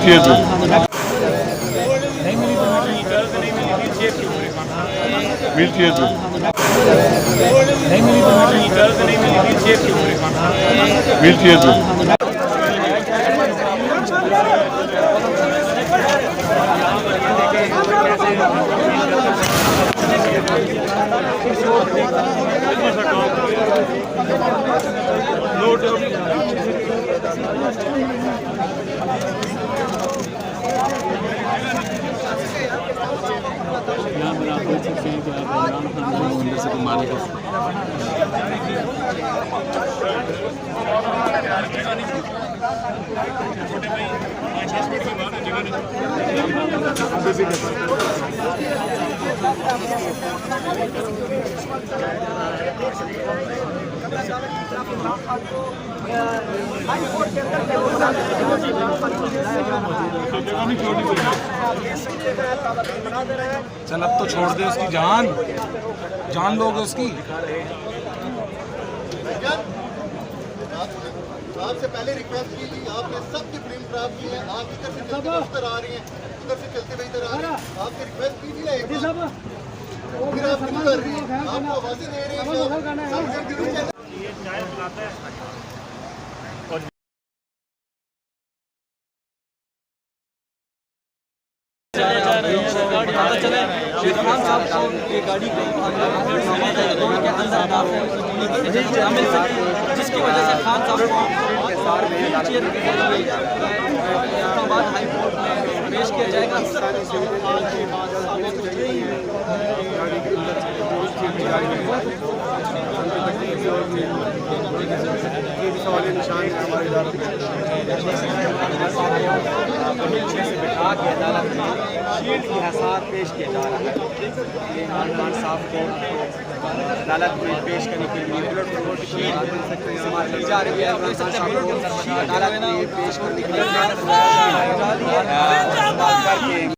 Wheelchair दो। Wheelchair दो। Wheelchair दो। यहाँ पर आप देख सकते हैं कि आप इमरान खान को अंदर से घुमाने का चल अब तो छोड़ दे उसकी जान लोगे उसकी। आपसे पहले रिक्वेस्ट की थी, आपने सबकी फिल्म खराब की है। आप इधर से चलते हुए उधर आ रही हैं, उधर से चलते हुए इधर आ रही हैं। आपसे रिक्वेस्ट की थी ना एक बार, फिर आप क्यों कर रही हैं? आपको आवाज़ें दे रही हैं। जिसकी वजह से खान साहब को इस्लामाबाद हाई कोर्ट में पेश किया जाएगा। शील्ड की हिसार पेश किया जा रहा है। इमरान खान साहब को अदालत में पेश करने के लिए शील्ड की जा रही है। इमरान खान साहब को अदालत में पेश करने के लिए